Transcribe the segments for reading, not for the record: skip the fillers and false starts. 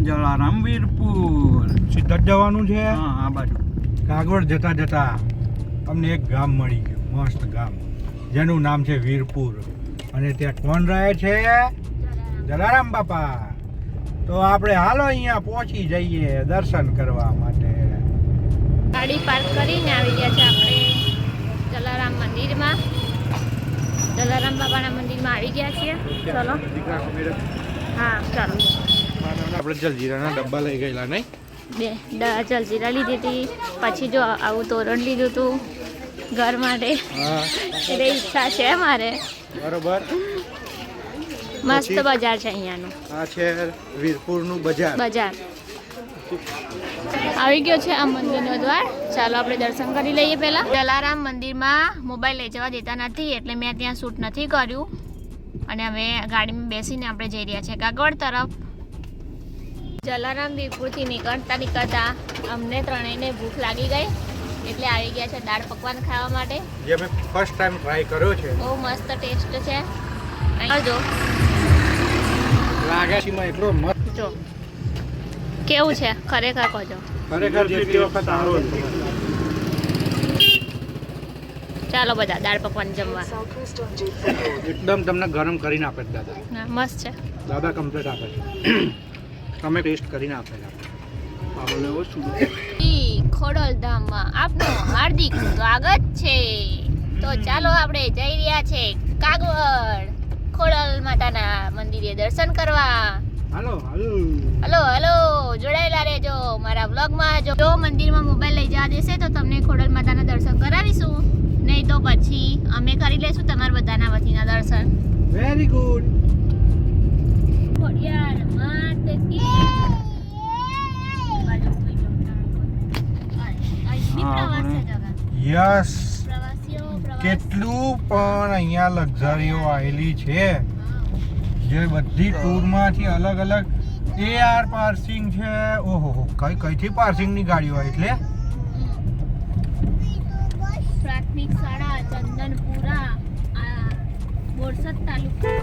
જલારામ વીરપુર સીધા જ જવાનું છે. હા આ બાજુ કાગવડ જતા જતા અમને એક ગામ મળી ગયું, મસ્ત ગામ, જેનું નામ છે વીરપુર. અને ત્યાં કોણ રહે છે? જલારામ બાપા. તો આપણે હાલો અહીંયા પહોંચી જઈએ દર્શન કરવા માટે. ગાડી પાર્ક કરીને આવી ગયા છે આપણે જલારામ મંદિરમાં. જલારામ બાબાના મંદિરમાં આવી ગયા છીએ. ચલો હા ચાલો. આપણે જલજીરાના ડબ્બા લઈ ગયેલા નહીં? બે જલજીરા લીધી હતી, પછી જો આવું તોરણ લીધું હતું ઘર માટે. હા એટલે ઈચ્છા છે મારે. બરોબર. મસ્ત બજાર છે અહીંયાનું. આ છે વીરપુરનું બજાર. બજાર આવી ગયો છે આ મંદિરનો દ્વાર. ચાલો આપણે દર્શન કરી લઈએ પહેલા. જલારામ મંદિરમાં મોબાઈલ લઈ જવા દેતા નથી એટલે મેં ત્યાં શૂટ નથી કર્યું. અને હવે ગાડીમાં બેસીને આપણે જઈ રહ્યા છીએ કાગવડ તરફ. જલારામ વીરપુરથી નીકળતા અમને ત્રણેયને ભૂખ લાગી ગઈ એટલે આવી ગયા છે દાળ પકવાન ખાવા માટે. જે મેં ફર્સ્ટ ટાઈમ ટ્રાય કર્યો છે. બહુ મસ્ત ટેસ્ટ છે. જો લાગે છે માં એટલો મસ્ત. જો કેવું છે ખરેખર કહેજો. ખરેખર જેટલી વખત આવો ચાલો બધા દાળ પકવાન જમવા. એકદમ તમને ગરમ કરીને આપે છે દાદા. હા, મસ્ત છે. દાદા કમ્પ્લીટ આપે છે. તમે ટેસ્ટ કરીને આપે છે. આપણે એવો શું ખોડલધામમાં આપનું હાર્દિક સ્વાગત છે. તો ચાલો આપણે જઈ રહ્યા છે કાગવડ ખોડલ માતાના મંદિરે દર્શન કરવા. હાલો હાલો હલો હલો જોડાયેલા રહેજો મારા વ્લોગમાં. જો મંદિરમાં મોબાઈલ લઈ જવા દેશે તો તમને ખોડલ માતાના દર્શન કરાવીશું, નહીં તો પછી અમે કરી લઈશું તમારા બધાના વતીના દર્શન. Very good. ખોડિયાર માત કી બાજુ કોઈ જો. પ્રવાસી જગા યસ. પ્રવાસીઓ કેટલું પણ અહીંયા લક્ઝરીઓ આવેલી છે, જે બધી ટૂરમાંથી અલગ અલગ એઆર પાર્સિંગ છે. ઓહો કઈથી પાર્સિંગની ગાડીઓ હોય એટલે પ્રાથમિક શાળા ચંદનપુરા આ બોરસદ તાલુકા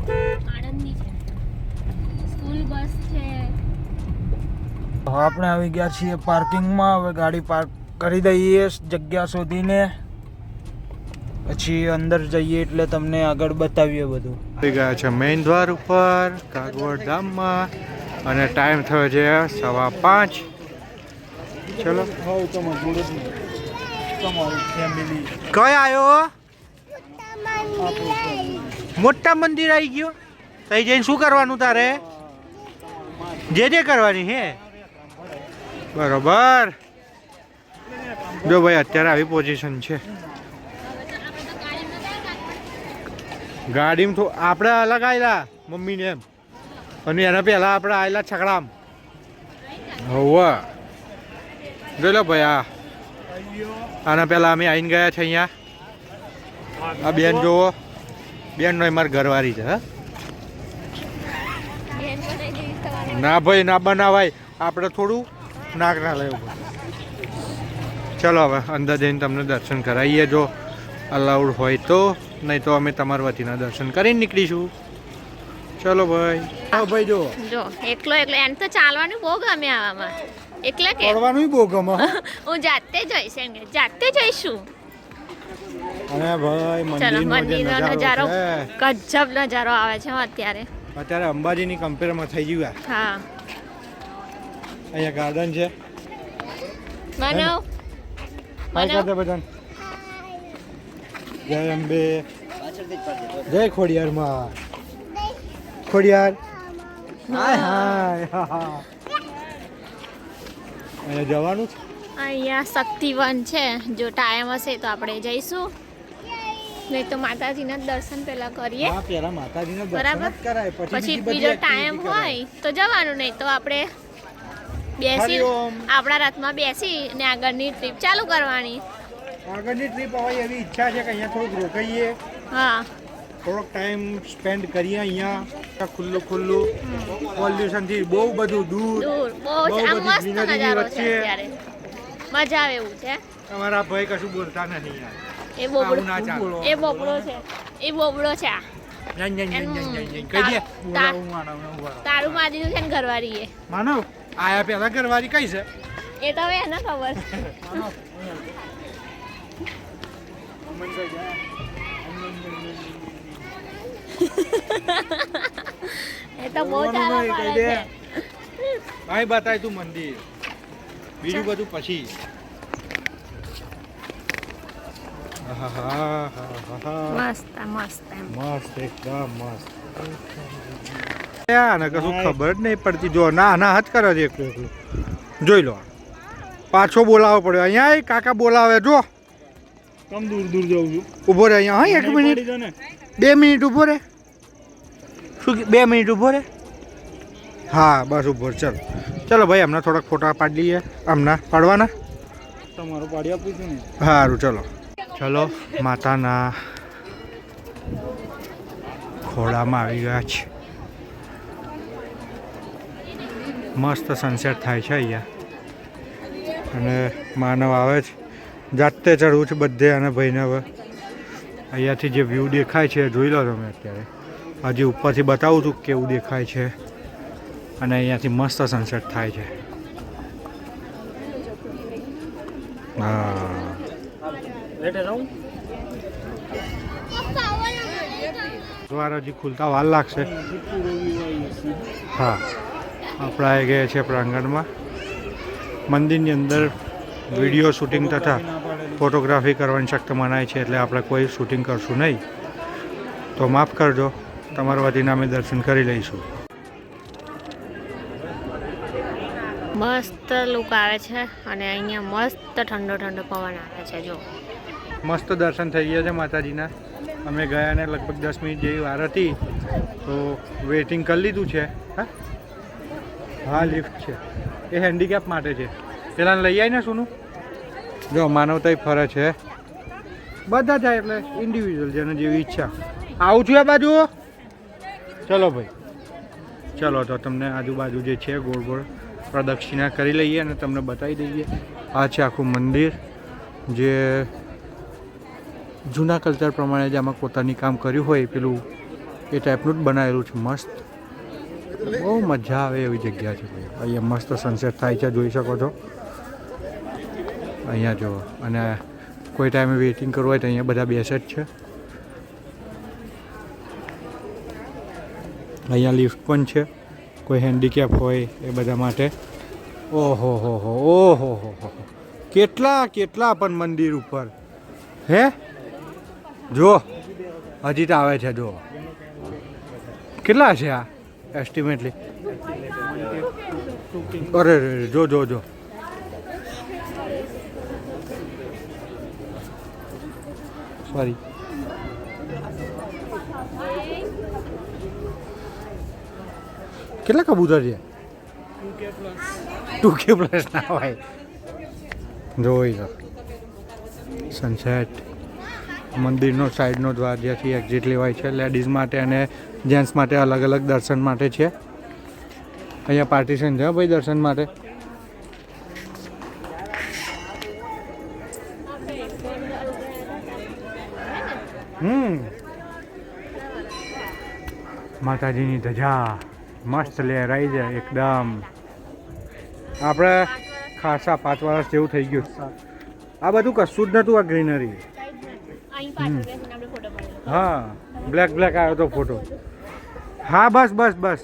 આણંદની છે. સ્કૂલ બસ છે. આપણે આવી ગયા છીએ પાર્કિંગમાં. હવે ગાડી પાર્ક કરી દઈએ જગ્યા શોધીને, પછી અંદર જઈએ એટલે તમને આગળ બતાવીએ બધું. આવી ગયા છે મેઇન દ્વાર ઉપર કાગવડ ધામમાં અને ટાઈમ થયો છે 5:15. ચલો કઈ આવ્યો? મોટા મંદિર આવી ગયો. તઈ જઈને શું કરવાનું તારે? જે કરવાની હે. બરોબર. જો ભાઈ અત્યારે આવી પોઝિશન છે ગાડીમાં. તો આપણે અલગ આવેલા મમ્મીને એમ, અને એના પહેલા આપણે આવેલા છકડામ. હવે જોઈ લો ભાઈ, આના પહેલા અમે આવીને ગયા છે અહીંયા. આ બેન જોવો, બેન નો મારી ઘરવાળી છે. ના ભાઈ ના બનાવાય, આપણે થોડું નાક ના લેવું પડે. ચલો હવે અંદર જઈને તમને દર્શન કરાવીએ જો અલાઉડ હોય તો, નહીં તો અમે તમારા વતીના દર્શન કરીને નીકળીશું. ચલો ભાઈ. હા ભાઈ જો એકલો એને તો ચાલવાનું બહુ ગમે આવામાં. એકલા કે પડવાનું બહુ ગમે. હું જાતે જઈશ એમ કે જાતે જઈશું. અને ભાઈ ચલો મંદિરનો મંદિરનો નજારો છે, ગજબ નજારો આવે છે અત્યારે. અત્યારે અંબાજીની કમ્પેરમાં થઈ ગયું. હા અહીંયા ગાર્ડન છે. માનવ બધા જય અંબે, જય ખોડિયાર માં. ખોડિયાર હાય હાય. અહીંયા જવાનું છે. અહીંયા શક્તિવન છે. જો ટાઈમ હશે તો આપણે જઈશું, નહીં તો માતાજીના દર્શન પહેલા કરીએ. હા પેલા માતાજીના દર્શન બરાબર. જ કરાય, પછી બીજી બીજો બધી ટાઈમ activity કરાય. હોય તો જવાનું, નહીં તો આપણે બેસી હરિઓમ. આપણા રથમાં બેસી ને આગળની ટ્રીપ ચાલુ કરવાની. આગળની ટ્રીપ હોય એવી ઈચ્છા છે કે અહીંયા થોડુંક રોકાઈએ, હા થોડોક ટાઈમ સ્પેન્ડ કરીએ. અહીંયા ખુલ્લું પોલ્યુશન થી બહુ બધું દૂર દૂર બહુ બહુ આમ બધી મસ્ત greenery નજારો છે વચ્ચે. અત્યારે. મજા આવે એવું છે. તમારા ભાઈ કશું બોલતા નથી યાર. એ બોબડો આવું ના ચાલે. એ બોબડો છે. એ બોબડો છે આ. કહી દે બોલાવું માનવને ઉભા રહો. તારું માદીનું છે ને ઘરવાળી માનવ આયા પેલા ઘરવાળી કઈ છે એ તો હવે એને ખબર માનવ અમનભાઈ જા. એ તો બહુ ચાલા કહી પાડે દે. છે અહીં બતાય તું મંદિર બીજું બધું પછી મસ્ત મસ્ત એમ મસ્ત એકદમ મસ્ત આને કશું ખબર જ નહીં પડતી જો ના ના હાથ કરે છે એકલું એકલું જોઈ લો પાછો બોલાવવો પડ્યો અહીંયા આય, કાકા બોલાવે જો કમ દૂર દૂર જવું છું ઊભો રહે અહીંયા હા 1 મિનિટ 2 મિનિટ ઊભો રહે શું 2 મિનિટ ઊભો રહે હા બસ ઊભો રહે. ચલો ચલો ભાઈ હમણાં થોડાક ફોટા પાડી લઈએ હમણાં પાડવાના તમારો પાડી આપું છું ને સારું ચલો ચલો માતાના ખોળામાં આવી ગયા છે મસ્ત સનસેટ થાય છે અહીંયા અને માનવ આવે છે જાતે ચડવું છે બધે અને ભાઈને હવે અહીંયાથી જે વ્યૂ દેખાય છે એ જોઈ લો તમે અત્યારે હજી ઉપરથી બતાવું છું કેવું દેખાય છે અને અહીંયાથી મસ્ત સનસેટ થાય છે હા લેટે રહું દ્વાર હજી ખુલતા વાર લાગશે હા આપણે આવી ગયા છે પ્રાંગણમાં મંદિરની અંદર વિડીયો શૂટિંગ તથા ફોટોગ્રાફી કરવાની સખ્ત મનાય છે એટલે આપણે કોઈ શૂટિંગ કરશું નહીં તો માફ કરજો તમારા વતીને અમે દર્શન કરી લઈશું મસ્ત લુક આવે છે અને અહીંયા મસ્ત ઠંડો ઠંડો પવન આવે છે જો મસ્ત દર્શન થઈ ગયા છે માતાજીના અમે ગયા ને લગભગ 10 મિનિટ જેવી વાર હતી તો વેઇટિંગ કરી લીધું છે હા લિફ્ટ છે એ હેન્ડીકેપ માટે છે પેલા લઈ આવી ને સોનું જો માનવતા ફરે છે બધા જાય એટલે ઇન્ડિવિજ્યુઅલ જેને જેવી ઈચ્છા આવું છું એ બાજુ ચલો ભાઈ ચલો તો તમને આજુબાજુ જે છે ગોળ ગોળ પ્રદક્ષિણા કરી લઈએ અને તમને બતાવી દઈએ આ છે આખું મંદિર જે જૂના કલ્ચર પ્રમાણે જે આમાં કોતરની કામ કર્યું હોય પેલું એ ટાઈપનું જ બનાવેલું છે મસ્ત બહુ મજા આવે એવી જગ્યા છે ભાઈ અહીંયા મસ્ત સનસેટ થાય છે જોઈ શકો છો અહીંયા જુઓ અને કોઈ ટાઈમે વેઇટિંગ કરવું હોય તો અહીંયા બધા બેસે જ છે અહીંયા લિફ્ટ પણ છે કોઈ હેન્ડીકેપ હોય એ બધા માટે ઓહો હો ઓહો હો કેટલા કેટલા પણ મંદિર ઉપર હે જો હજી તો આવે છે જો કેટલા છે આ એસ્ટિમેટલી અરે રે જો જો જો સોરી કેટલા કબૂતર છે 2K પ્લસ ના હોય જોઈ લો સનસેટ મંદિરનો સાઈડનો દ્વાર જ્યાંથી એક્ઝિટ લેવાય છે લેડીઝ માટે અને જેન્ટ્સ માટે અલગ અલગ દર્શન માટે છે અહીંયા પાર્ટીશન છે ભાઈ દર્શન માટે માતાજીની ધજા મસ્ત લહેરાઈ છે એકદમ આપણે ખાસા 5 વર્ષ જેવું થઈ ગયું આ બધું કશું જ નહોતું આ ગ્રીનરી હા બ્લેક બ્લેક આવ્યો તો ફોટો હા બસ બસ બસ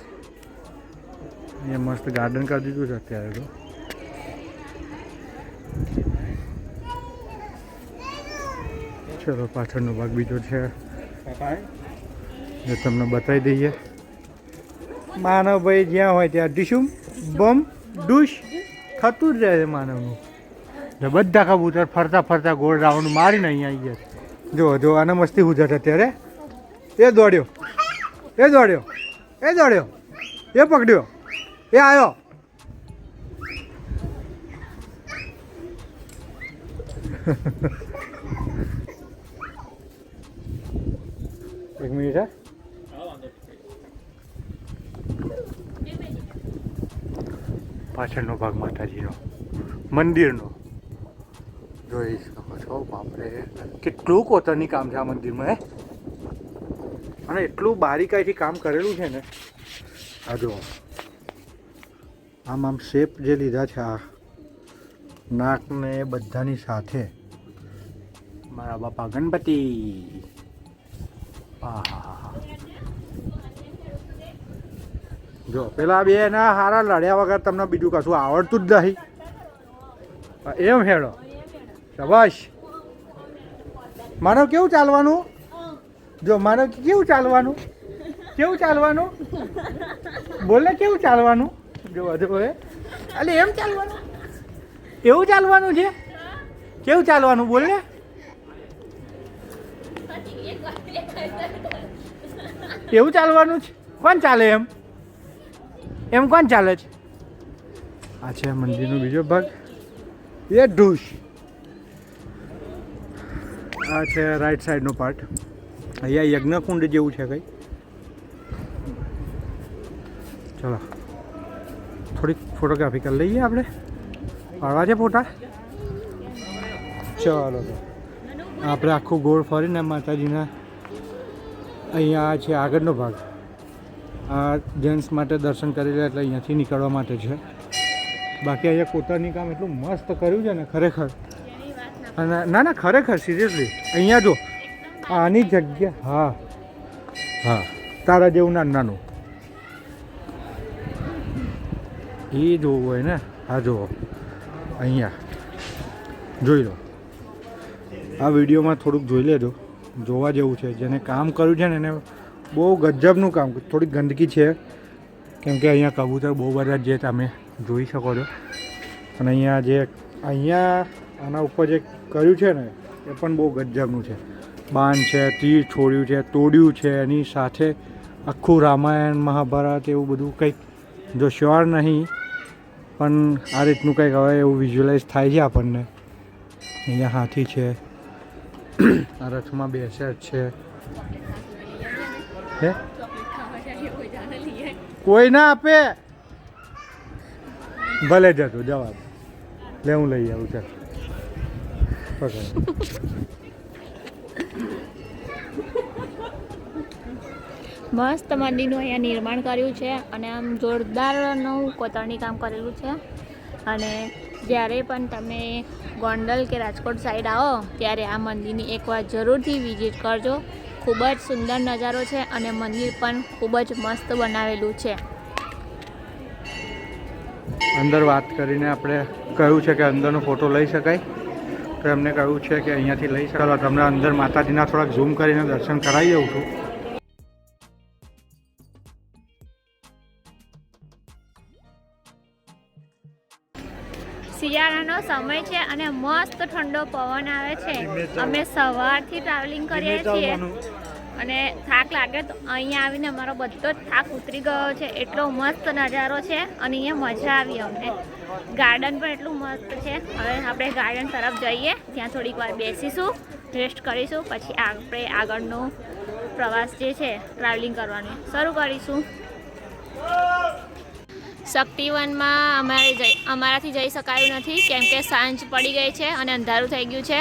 એ મસ્ત ગાર્ડન કરી દીધું છે અત્યારે તો ચલો પાછળનો ભાગ બીજો છે એ તમને બતાવી દઈએ માનવભાઈ જ્યાં હોય ત્યાં ડીશુમ બમ ડુશ થતું જ રહે છે માનવનું બધા કબૂતર ફરતા ફરતા ગોળ રાઉન્ડ મારીને અહીંયા આવી ગયા જો જો આને મસ્તી હુજટ અત્યારે એ દોડ્યો એ દોડ્યો એ દોડ્યો એ પકડ્યો એ આવ્યો એક મિનિટ હે પાછળનો ભાગ માતાજીનો મંદિરનો જોઈ શકો છો બાપરે કેટલું કોતરની કામ છે આ મંદિરમાં હે અને એટલું બારીકાઈથી કામ કરેલું છે ને. આ જો આમ શેપ જે લીધા છે આ નાકને બધાની સાથે મારા બાપા ગણપતિ. આહા જો પેલા બે ના હારા લડ્યા વગર તમને બીજું કશું આવડતું જ નહીં. એમ હેડો શાબાશ. માનો કેવું ચાલવાનું? જો માનો કેવું ચાલવાનું? કેવું ચાલવાનું? બોલે કેવું ચાલવાનું? જો બધું હવે અલે એમ ચાલવાનું, એવું ચાલવાનું છે? કેવું ચાલવાનું બોલ ને? એવું ચાલવાનું છે? કોણ ચાલે એમ? એમ કોણ ચાલે છે? આ છે મંદિરનો બીજો ભાગ. એ ઢૂસ આ છે રાઈટ સાઈડનો પાર્ટ. અહીંયા યજ્ઞકુંડ જેવું છે કંઈ. ચલો થોડીક ફોટોગ્રાફી કરી લઈએ આપણે. પાડવા છે ફોટા? ચલો તો આપણે આખું ગોળ ફરીને માતાજીના અહીંયા છે આગળનો ભાગ. આ જેન્ટ્સ માટે દર્શન કરી લે એટલે અહીંયાથી નીકળવા માટે છે. બાકી અહીંયા કોતરની કામ એટલું મસ્ત કર્યું છે ને ખરેખર. અને ના ના ખરેખર સિરિયસલી અહીંયા જો આની જગ્યા. હા હા તારા જેવું નાનું એ જોવું હોય ને. હા જુઓ અહીંયા જોઈ લો. આ વિડીયોમાં થોડુંક જોઈ લેજો, જોવા જેવું છે. જેને કામ કર્યું છે ને એને બહુ ગજબનું કામ. થોડીક ગંદકી છે કેમ કે અહીંયા કબૂતર બહુ બધા જે તમે જોઈ શકો છો. અને અહીંયા આના ઉપર જે કર્યું છે ને એ પણ બહુ ગજબનું છે. બાણ છે, તીર છોડ્યું છે, તોડ્યું છે, એની સાથે આખું રામાયણ મહાભારત એવું બધું કંઈક. જો શ્યોર નહીં પણ આ રીતનું કંઈક હવે એવું વિઝ્યુઅલાઇઝ થાય છે આપણને. અહીંયા હાથી છે, આ રથમાં બેસે જ છે. હે કોઈ ના આપે ભલે જતું જવાબ લે હું લઈ આવું. ચાલ મસ્ત મંદિરનું અહીંયા નિર્માણ કર્યું છે અને આમ જોરદારનું કોતરણી કામ કરેલું છે. અને જ્યારે પણ તમે ગોંડલ કે રાજકોટ સાઈડ આવો ત્યારે આ મંદિરની એકવાર જરૂરથી વિઝિટ કરજો. ખૂબ જ સુંદર નજારો છે અને મંદિર પણ ખૂબ જ મસ્ત બનાવેલું છે. અંદર વાત કરીને આપણે કહ્યું છે કે અંદરનો ફોટો લઈ શકાય તો એમને કહ્યું છે કે અહીંયાથી લઈ શકાય. તમને અંદર માતાજીના થોડાક ઝૂમ કરીને દર્શન કરાવી દઉં છું. શિયાળાનો સમય છે અને મસ્ત ઠંડો પવન આવે છે. અમે સવારથી ટ્રાવેલિંગ કરીએ છીએ અને થાક લાગે તો અહીંયા આવીને અમારો બધો જ થાક ઉતરી ગયો છે. એટલો મસ્ત નજારો છે અને અહીંયા મજા આવી અમને. ગાર્ડન પણ એટલું મસ્ત છે. હવે આપણે ગાર્ડન તરફ જઈએ, ત્યાં થોડીક વાર બેસીશું, રેસ્ટ કરીશું, પછી આપણે આગળનો પ્રવાસ જે છે ટ્રાવેલિંગ કરવાનું શરૂ કરીશું. શક્તિવનમાં અમારાથી જઈ શકાયું નથી કેમ કે સાંજ પડી ગઈ છે અને અંધારું થઈ ગયું છે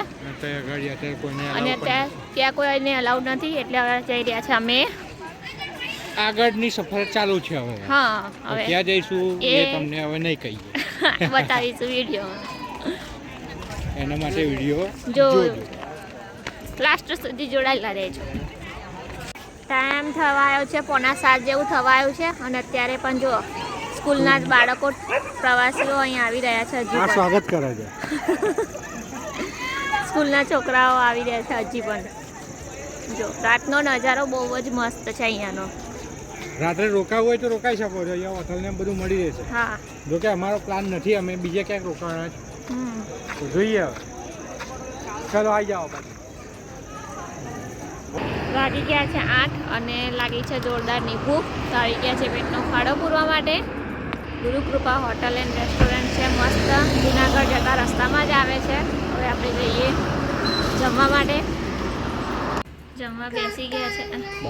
અને ત્યાં કોઈને અલાઉડ નથી એટલે હવે જઈ રહ્યા છે અમે. આગળની સફર ચાલુ છે હવે. હા હવે ક્યાં જઈશું એ તમને હવે નહીં કહીએ, બતાવીશું વિડીયો. એના માટે વિડીયો જોજો, લાસ્ટ સુધી જોડાયેલા રહેજો. ટાઈમ થવાયો છે 6:45 જેવું થવાયું છે અને અત્યારે પણ જો સ્કૂલના જ બાળકો પ્રવાસીઓ અહીં આવી રહ્યા છે. હજી પણ સ્વાગત કરે છે. સ્કૂલના છોકરાઓ આવી રહ્યા છે હજી પણ. જો રાતનો નજારો બહુ જ મસ્ત છે અહીંયાનો. રાત્રે રોકાવું હોય તો રોકાઈ શકો છો, અહીંયા હોટલ ને બધું મળી રહેશે. હા જો કે અમારો પ્લાન નથી, અમે બીજે ક્યાંક રોકાવાના છે તો જોઈએ હવે. ચાલો આવી જાઓ. વાગી ગયા છે 8 અને લાગી છે જોરદારની ભૂખ. તો આવી ગયા છે પેટનો ખાડો પૂરવા માટે. ગુરુકૃપા હોટલ એન્ડ રેસ્ટોરન્ટ છે મસ્ત, જુનાગઢ જતા રસ્તામાં જ આવે છે. હવે આપણે જઈએ જમવા માટે. જમવા બેસી ગયા છે,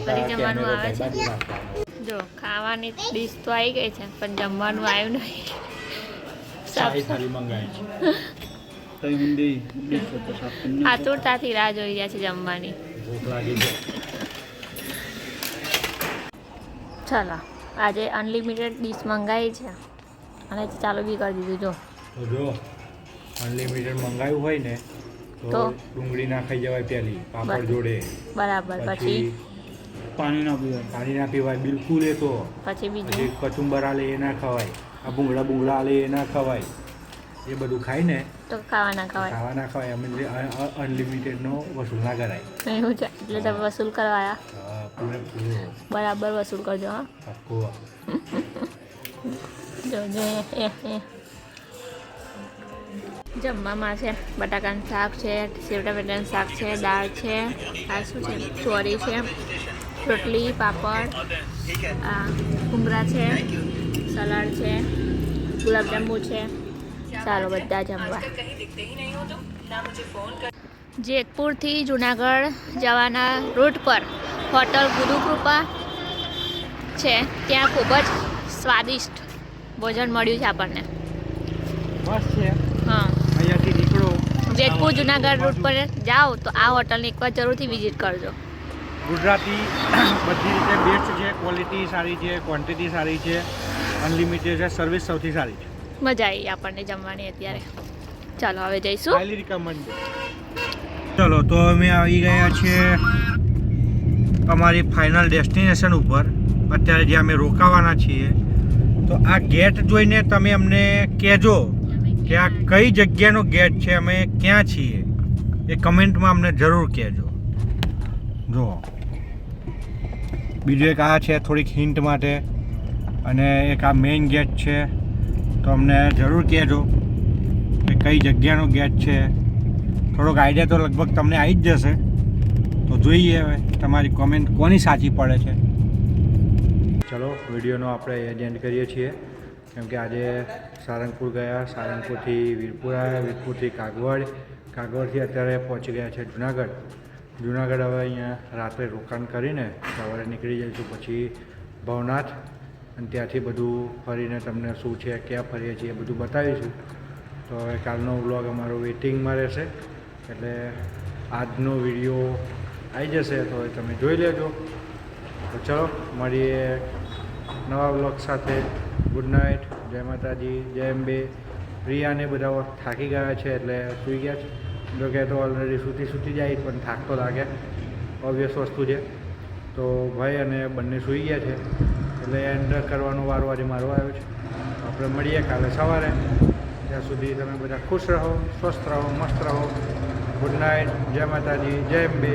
ફરી જમવાનું આવે છે. જો ખાવાની ડીશ તો આવી ગઈ છે પણ જમવાનું આવ્યું નહીં. આતુરતાથી રાહ જોઈ રહ્યા છે જમવાની. ચાલો આજે અનલિમિટેડ ડીશ મંગાવી છે અને ચાલુ બી કરી દીધું જો. તો જો અનલિમિટેડ મંગાવ્યું હોય ને તો તો? ડુંગળી ના ખાઈ જવાય પહેલી પાપડ જોડે. બરાબર. પછી પાણી ના પીવાય. પાણી ના પીવાય બિલકુલ. એ તો પછી પછી બીજું કચુંબર આલે એ ના ખવાય, આ ભૂંગળા આલે એ ના ખવાય. એ બધું ખાય ને તો ખાવા ના ખવાય ખાવા ના ખવાય. અમે અનલિમિટેડનો વસૂલ ના કરાય. એવું છે એટલે તમે વસૂલ કરવા આવ્યા. હા, પૂરેપૂરો બરાબર વસૂલ કરજો હા. પાક્કો. જોજો જમવામાં છે બટાકાનું શાક છે, સેવ ટમેટાનું શાક છે, દાળ છે, આ શું છે ચોરી છે, રોટલી, પાપડ, આ ભૂંગળા છે, સલાડ છે, ગુલાબજાંબુ છે. ચાલો બધા જમવા. જેતપુરથી જુનાગઢ જવાના રૂટ પર હોટલ ગુરુકૃપા છે, ત્યાં ખૂબ જ સ્વાદિષ્ટ ભોજન મળ્યું છે આપણને. મસ્ત છે. હા, અહીંયાથી નીકળો જેતપુર જુનાગઢ રૂટ પર જાઓ તો આ હોટલને એકવાર જરૂરથી વિઝિટ કરજો. ગુજરાતી બધી રીતે બેસ્ટ છે. ક્વોલિટી સારી છે, ક્વોન્ટિટી સારી છે, અનલિમિટેડ છે, સર્વિસ સૌથી સારી છે. મજા આવી આપણને જમવાની અત્યારે. ચાલો હવે જઈશું. Highly recommend. ચલો તો અમે આવી ગયા છીએ અમારી ફાઇનલ ડેસ્ટિનેશન ઉપર. અત્યારે જે અમે રોકાવાના છીએ તો આ ગેટ જોઈને તમે અમને કહેજો કે આ કઈ જગ્યાનો ગેટ છે, અમે ક્યાં છીએ એ કમેન્ટમાં અમને જરૂર કહેજો. જો બીજું એક આ છે થોડીક હિન્ટ માટે, અને એક આ મેઇન ગેટ છે. તો અમને જરૂર કહેજો કે કઈ જગ્યાનો ગેટ છે. થોડોક આઈડિયા તો લગભગ તમને આવી જ જશે. તો જોઈએ હવે તમારી કોમેન્ટ કોની સાચી પડે છે. ચલો વિડીયોનો આપણે એન્ડ કરીએ છીએ, કેમ કે આજે સારંગપુર ગયા, સારંગપુરથી વીરપુર આવ્યા, વીરપુરથી કાગવડ, કાગવડથી અત્યારે પહોંચી ગયા છે જુનાગઢ. જુનાગઢ હવે અહીંયા રાત્રે રોકાણ કરીને સવારે નીકળી જઈશું પછી ભવનાથ, અને ત્યાંથી બધું ફરીને તમને શું છે, ક્યાં ફરીએ છીએ એ બધું બતાવીશું. તો હવે કાલનો વ્લોગ અમારો વેઇટિંગમાં રહેશે, એટલે આજનો વિડીયો આવી જશે તો હવે તમે જોઈ લેજો. તો ચલો મળીએ નવા વ્લોગ સાથે. ગુડ નાઇટ, જય માતાજી, જય અંબે. પ્રિયાને બધા થાકી ગયા છે એટલે સૂઈ ગયા છે. જો કે તો ઓલરેડી સૂતી જાય પણ થાક તો લાગે, ઓબ્વિયસ વસ્તુ છે. તો ભાઈ અને બંને સૂઈ ગયા છે એટલે એન્ડ કરવાનો વારો આજે મારો આવ્યો છે. આપણે મળીએ કાલે સવારે. ત્યાં સુધી તમે બધા ખુશ રહો, સ્વસ્થ રહો, મસ્ત રહો. ગુડ નાઇટ, જય માતાજી, જય અંબે.